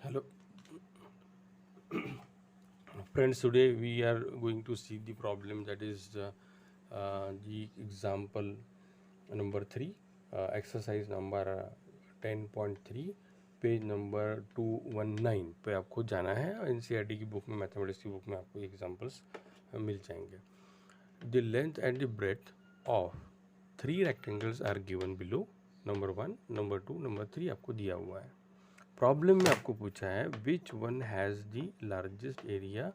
Hello friends, today we are going to see the problem that is the example number 3, exercise number 10.3, page number 219 पे आपको जाना है। NCERT की book में, mathematics की book में आपको एग्जांपल्स मिल जाएंगे। The length and the breadth of 3 rectangles are given below. Number 1, number 2, number 3 आपको दिया हुआ है। प्रॉब्लम में आपको पूछा है which one has the largest area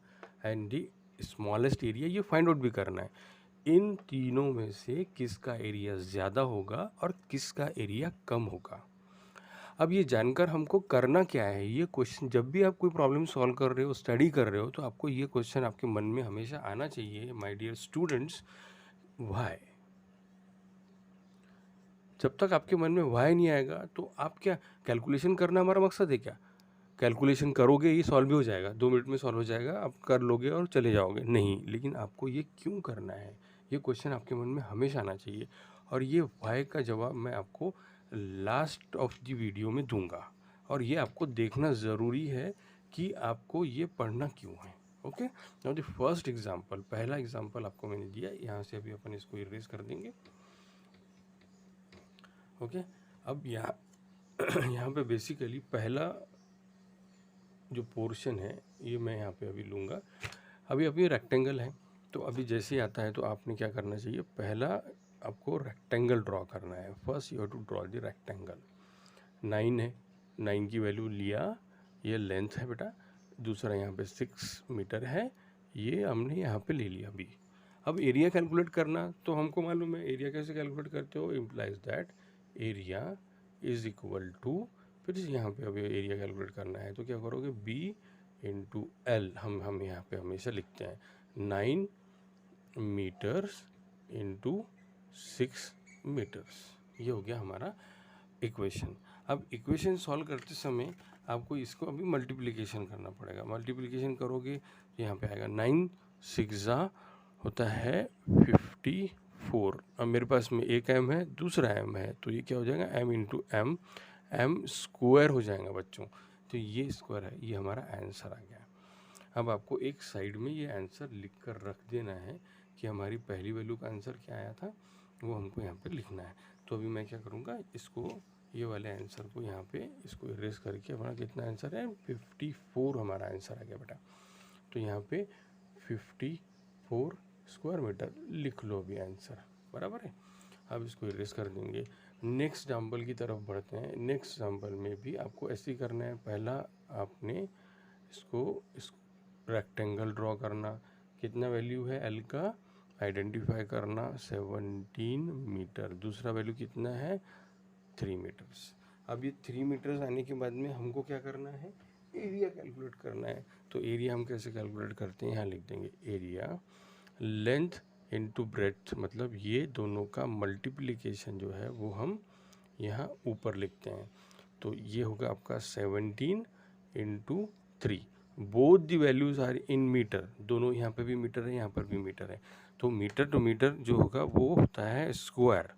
and the smallest area, ये फाइंड आउट भी करना है। इन तीनों में से किसका एरिया ज़्यादा होगा और किसका एरिया कम होगा। अब ये जानकर हमको करना क्या है, ये क्वेश्चन जब भी आप कोई प्रॉब्लम सॉल्व कर रहे हो, स्टडी कर रहे हो, तो आपको ये क्वेश्चन आपके मन में हमेशा आना चाहिए, माय डियर स्टूडेंट्स, व्हाई। जब तक आपके मन में व्हाई नहीं आएगा तो आप क्या कैलकुलेशन करना हमारा मकसद है क्या? कैलकुलेशन करोगे ये सॉल्व भी हो जाएगा, 2 मिनट में सॉल्व हो जाएगा, आप कर लोगे और चले जाओगे, नहीं। लेकिन आपको ये क्यों करना है, ये क्वेश्चन आपके मन में हमेशा आना चाहिए। और ये व्हाई का जवाब मैं आपको लास्ट ऑफ द वीडियो में दूंगा, और ये आपको देखना ज़रूरी है कि आपको ये पढ़ना क्यों है। Okay, now the first example, पहला एग्जाम्पल आपको मैंने दिया, यहाँ से अभी अपन इसको इरेज कर देंगे। ओके, अब यहाँ यहाँ पे बेसिकली पहला जो पोर्शन है ये मैं यहाँ पे अभी लूँगा। अभी रेक्टेंगल है, तो अभी जैसे ही आता है तो आपने क्या करना चाहिए, पहला आपको रेक्टेंगल ड्रॉ करना है। First you have to draw the rectangle. 9 है, 9 की वैल्यू लिया, ये लेंथ है बेटा। दूसरा यहाँ पे 6 मीटर है, ये हमने यहाँ पे ले लिया अभी। अब एरिया कैलकुलेट करना, तो हमको मालूम है एरिया कैसे कैलकुलेट करते हो, implies that area is equal to, फिर यहाँ पे अभी एरिया कैलकुलेट करना है तो क्या करोगे, बी इंटू एल। हम यहाँ पे हमेशा लिखते हैं 9 मीटर्स इंटू 6 मीटर्स, ये हो गया हमारा इक्वेशन। अब इक्वेशन सॉल्व करते समय आपको इसको अभी मल्टीप्लिकेशन करना पड़ेगा। मल्टीप्लिकेशन करोगे तो यहाँ पे आएगा 9 सिक्सा होता है 54। अब मेरे पास में एक एम है, दूसरा एम है, तो ये क्या हो जाएगा, M into M, M square हो जाएगा बच्चों। तो ये स्क्वायर है, ये हमारा आंसर आ गया। अब आपको एक साइड में ये आंसर लिख कर रख देना है कि हमारी पहली वैल्यू का आंसर क्या आया था, वो हमको यहाँ पे लिखना है। तो अभी मैं क्या करूँगा, इसको ये वाले आंसर को यहाँ पे इसको इरेज करके हमारा कितना आंसर है, 54 हमारा आंसर आ गया बेटा। तो यहाँ पे 54 स्क्वायर मीटर लिख लो अभी आंसर, बराबर है। अब इसको इरेज कर देंगे। नेक्स्ट एग्जाम्पल की तरफ बढ़ते हैं। नेक्स्ट एग्जाम्पल में भी आपको ऐसे ही करना है। पहला आपने इस रेक्टेंगल ड्रॉ करना, कितना वैल्यू है एल का आइडेंटिफाई करना, 17 मीटर। दूसरा वैल्यू कितना है, 3 मीटर्स। अब ये 3 मीटर्स आने के बाद में हमको क्या करना है, एरिया कैलकुलेट करना है। तो एरिया हम कैसे कैलकुलेट करते हैं, यहाँ लिख देंगे एरिया लेंथ इनटू ब्रेथ, मतलब ये दोनों का मल्टीप्लिकेशन जो है वो हम यहाँ ऊपर लिखते हैं। तो ये होगा आपका 17 into 3। Both the values are in metre, दोनों यहाँ पे भी मीटर है, यहाँ पर भी मीटर है। तो मीटर टू मीटर जो होगा वो होता है स्क्वायर।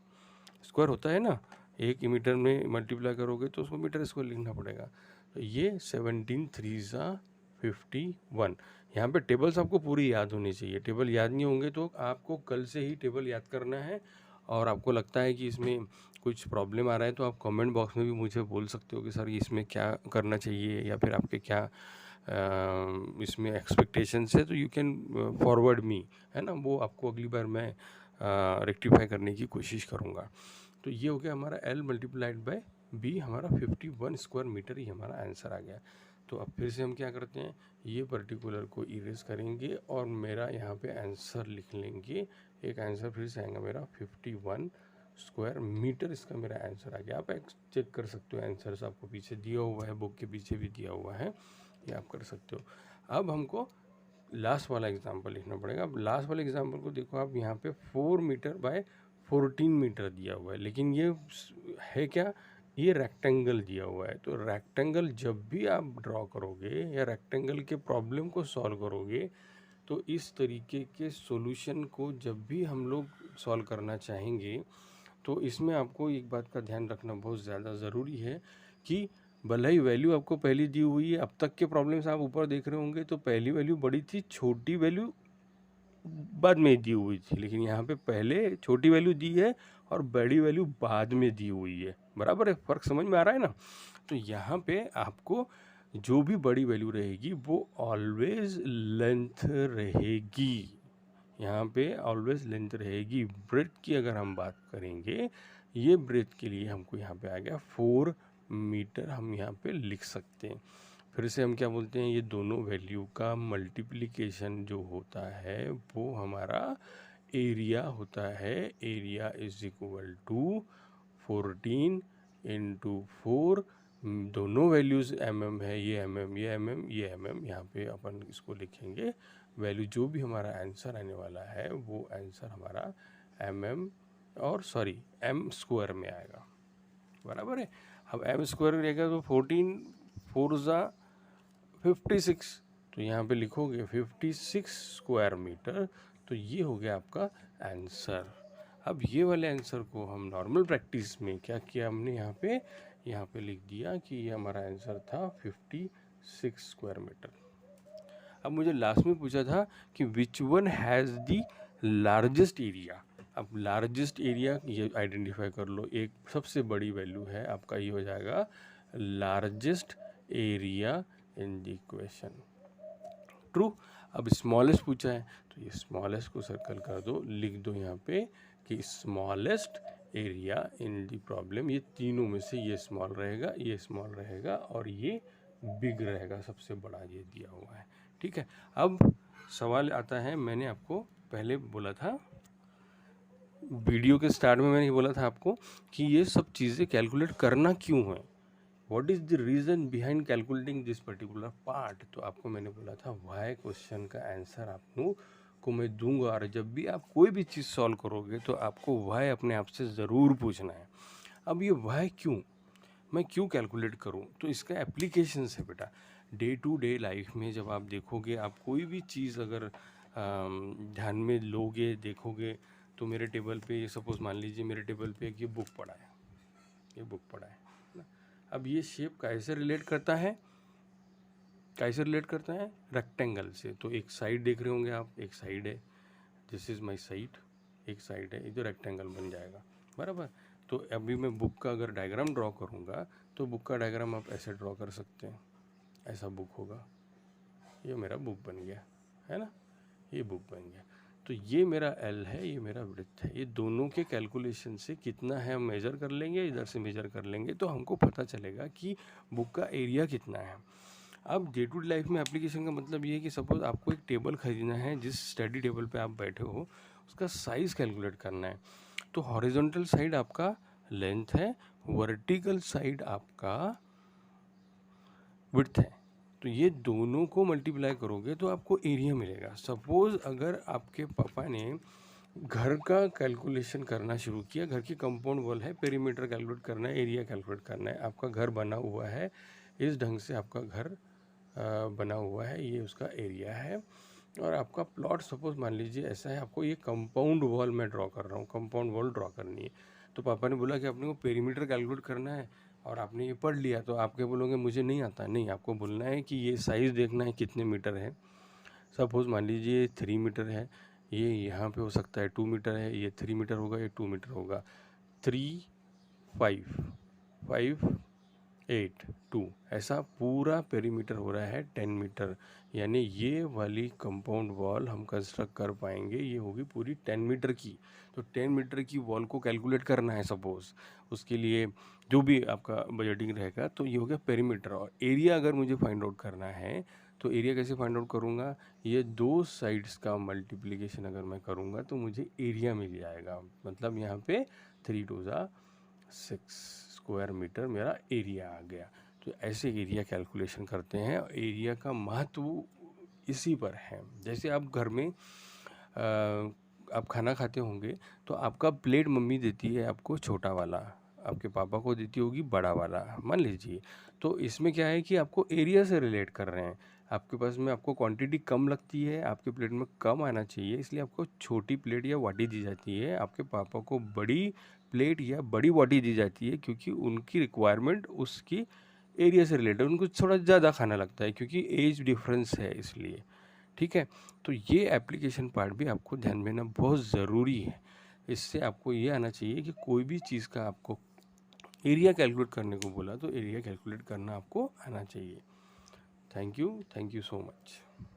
स्क्वायर होता है ना, एक मीटर में मल्टीप्लाई करोगे तो उसको मीटर स्क्वायर लिखना पड़ेगा। तो ये 17 3 51। यहाँ पे टेबल्स आपको पूरी याद होनी चाहिए। टेबल याद नहीं होंगे तो आपको कल से ही टेबल याद करना है। और आपको लगता है कि इसमें कुछ प्रॉब्लम आ रहा है तो आप कमेंट बॉक्स में भी मुझे बोल सकते हो कि सर इसमें क्या करना चाहिए, या फिर आपके क्या इसमें एक्सपेक्टेशंस है, तो यू कैन फॉरवर्ड मी, है ना। वो आपको अगली बार मैं रेक्टिफाई करने की कोशिश करूँगा। तो ये हो गया हमारा L मल्टीप्लाइड बाय B, हमारा 51 स्क्वायर मीटर ही हमारा आंसर आ गया। तो अब फिर से हम क्या करते हैं, ये पर्टिकुलर को इरेज करेंगे और मेरा यहाँ पे आंसर लिख लेंगे। एक आंसर फिर से आएगा मेरा 51 स्क्वायर मीटर, इसका मेरा आंसर आ गया। आप चेक कर सकते हो, आंसर्स आपको पीछे दिया हुआ है, बुक के पीछे भी दिया हुआ है, ये आप कर सकते हो। अब हमको लास्ट वाला एग्जाम्पल लिखना पड़ेगा। अब लास्ट वाले एग्जाम्पल को देखो आप, यहाँ पे 4 मीटर बाय 14 मीटर दिया हुआ है, लेकिन ये है क्या, ये रेक्टेंगल दिया हुआ है। तो रेक्टेंगल जब भी आप ड्रॉ करोगे या रेक्टेंगल के प्रॉब्लम को सॉल्व करोगे, तो इस तरीके के सॉल्यूशन को जब भी हम लोग सॉल्व करना चाहेंगे, तो इसमें आपको एक बात का ध्यान रखना बहुत ज़्यादा ज़रूरी है कि भले ही वैल्यू आपको पहली दी हुई है, अब तक के प्रॉब्लम्स आप ऊपर देख रहे होंगे तो पहली वैल्यू बड़ी थी, छोटी वैल्यू बाद में दी हुई थी, लेकिन यहाँ पे पहले छोटी वैल्यू दी है और बड़ी वैल्यू बाद में दी हुई है। बराबर है, फ़र्क समझ में आ रहा है ना। तो यहाँ पे आपको जो भी बड़ी वैल्यू रहेगी वो ऑलवेज लेंथ रहेगी, यहाँ पे ऑलवेज लेंथ रहेगी। ब्रेथ की अगर हम बात करेंगे, ये ब्रेथ के लिए हमको यहाँ पे आ गया 4 मीटर, हम यहाँ पे लिख सकते हैं। फिर से हम क्या बोलते हैं, ये दोनों वैल्यू का मल्टीप्लिकेशन जो होता है वो हमारा एरिया होता है। Area is equal to 14 into 4, दोनों वैल्यूज़ mm है, ये mm, ये mm, ये mm, यहाँ पे अपन इसको लिखेंगे। वैल्यू जो भी हमारा आंसर आने वाला है वो आंसर हमारा mm और सॉरी m स्क्वायर में आएगा। बराबर है। अब m स्क्वायर रहेगा तो 14 4 ज़ा 56, तो यहाँ पे लिखोगे 56 स्क्वायर मीटर, तो ये हो गया आपका आंसर। अब ये वाले आंसर को हम नॉर्मल प्रैक्टिस में क्या किया हमने, यहाँ पे लिख दिया कि ये हमारा आंसर था 56 स्क्वायर मीटर। अब मुझे लास्ट में पूछा था कि which one has the largest area. अब लार्जेस्ट एरिया ये आइडेंटिफाई कर लो, एक सबसे बड़ी वैल्यू है आपका, ये हो जाएगा largest area in the equation. True. अब स्मॉलेस्ट पूछा है तो ये स्मॉलेस्ट को सर्कल कर दो, लिख दो यहाँ पे कि smallest area in the problem. ये तीनों में से ये स्मॉल रहेगा, ये स्मॉल रहेगा और ये बिग रहेगा, सबसे बड़ा ये दिया हुआ है। ठीक है। अब सवाल आता है, मैंने आपको पहले बोला था, वीडियो के स्टार्ट में मैंने बोला था आपको कि ये सब चीज़ें कैलकुलेट करना क्यों है, what is the reason behind calculating this particular part. तो आपको मैंने बोला था वाई क्वेश्चन का आंसर आप लोग को मैं दूंगा, और जब भी आप कोई भी चीज़ सॉल्व करोगे तो आपको वाई अपने आप से ज़रूर पूछना है। अब ये वाई क्यों, मैं क्यों कैलकुलेट करूं, तो इसका एप्लीकेशंस है बेटा। डे टू डे लाइफ में जब आप देखोगे, आप कोई भी चीज़ अगर ध्यान में लोगे देखोगे, तो मेरे टेबल पे ये सपोज़ मान लीजिए मेरे टेबल पे एक ये बुक पड़ा है, ये बुक पड़ा है ना। अब ये शेप कैसे रिलेट करता है, कैसे रिलेट करता है, रेक्टेंगल से। तो एक साइड देख रहे होंगे आप, एक साइड है, दिस इज़ माई साइड, एक साइड है, ये तो रेक्टेंगल बन जाएगा। बराबर। तो अभी मैं बुक का अगर डायग्राम ड्रॉ करूँगा तो बुक का डायग्राम आप ऐसे ड्रॉ कर सकते हैं, ऐसा बुक होगा, ये मेरा बुक बन गया है ना, ये बुक बन गया। तो ये मेरा एल है, ये मेरा विड्थ है, ये दोनों के कैलकुलेशन से कितना है हम मेज़र कर लेंगे, इधर से मेज़र कर लेंगे तो हमको पता चलेगा कि बुक का एरिया कितना है। अब डे टू डे लाइफ में एप्लीकेशन का मतलब ये है कि सपोज़ आपको एक टेबल ख़रीदना है, जिस स्टडी टेबल पे आप बैठे हो उसका साइज़ कैलकुलेट करना है। तो हॉरिजॉन्टल साइड आपका लेंथ है, वर्टिकल साइड आपका विड्थ है। तो ये दोनों को मल्टीप्लाई करोगे तो आपको एरिया मिलेगा। सपोज़ अगर आपके पापा ने घर का कैलकुलेशन करना शुरू किया, घर की कंपाउंड वॉल है, पेरीमीटर कैलकुलेट करना है, एरिया कैलकुलेट करना है, आपका घर बना हुआ है, इस ढंग से आपका घर बना हुआ है, ये उसका एरिया है। और आपका प्लॉट सपोज़ मान लीजिए ऐसा है, आपको ये कंपाउंड वॉल मैं ड्रॉ कर रहा हूँ, कंपाउंड वॉल ड्रॉ करनी है। तो पापा ने बोला कि अपने को पेरीमीटर कैलकुलेट करना है, और आपने ये पढ़ लिया, तो आप क्या बोलोगे, मुझे नहीं आता। नहीं, आपको बोलना है कि ये साइज़ देखना है कितने मीटर है। सपोज़ मान लीजिए 3 मीटर है, ये यहाँ पे हो सकता है 2 मीटर है, ये 3 मीटर होगा, ये 2 मीटर होगा। 3 5 5 8 2, ऐसा पूरा पेरीमीटर हो रहा है 10 मीटर। यानी ये वाली कंपाउंड वॉल हम कंस्ट्रक्ट कर पाएंगे, ये होगी पूरी 10 मीटर की। तो 10 मीटर की वॉल को कैलकुलेट करना है सपोज़, उसके लिए जो भी आपका बजटिंग रहेगा, तो ये हो गया पेरीमीटर। और एरिया अगर मुझे फाइंड आउट करना है तो एरिया कैसे फाइंड आउट करूँगा, ये दो साइड्स का मल्टीप्लिकेशन अगर मैं करूँगा तो मुझे एरिया मिल जाएगा। मतलब यहाँ पे 3 2 ज़ा 6 स्क्वायर मीटर मेरा एरिया आ गया। तो ऐसे एरिया कैलकुलेशन करते हैं। एरिया का महत्व इसी पर है। जैसे आप घर में आप खाना खाते होंगे तो आपका प्लेट मम्मी देती है आपको छोटा वाला, आपके पापा को देती होगी बड़ा वाला, मान लीजिए। तो इसमें क्या है कि आपको एरिया से रिलेट कर रहे हैं। आपके पास में आपको क्वांटिटी कम लगती है, आपके प्लेट में कम आना चाहिए, इसलिए आपको छोटी प्लेट या वाटी दी जाती है। आपके पापा को बड़ी प्लेट या बड़ी वाटी दी जाती है, क्योंकि उनकी रिक्वायरमेंट उसकी एरिया से रिलेटेड उनको थोड़ा ज़्यादा खाना लगता है क्योंकि एज डिफरेंस है इसलिए, ठीक है। तो ये एप्लीकेशन पार्ट भी आपको ध्यान में देना बहुत ज़रूरी है। इससे आपको ये आना चाहिए कि कोई भी चीज़ का आपको एरिया कैलकुलेट करने को बोला तो एरिया कैलकुलेट करना आपको आना चाहिए। Thank you so much.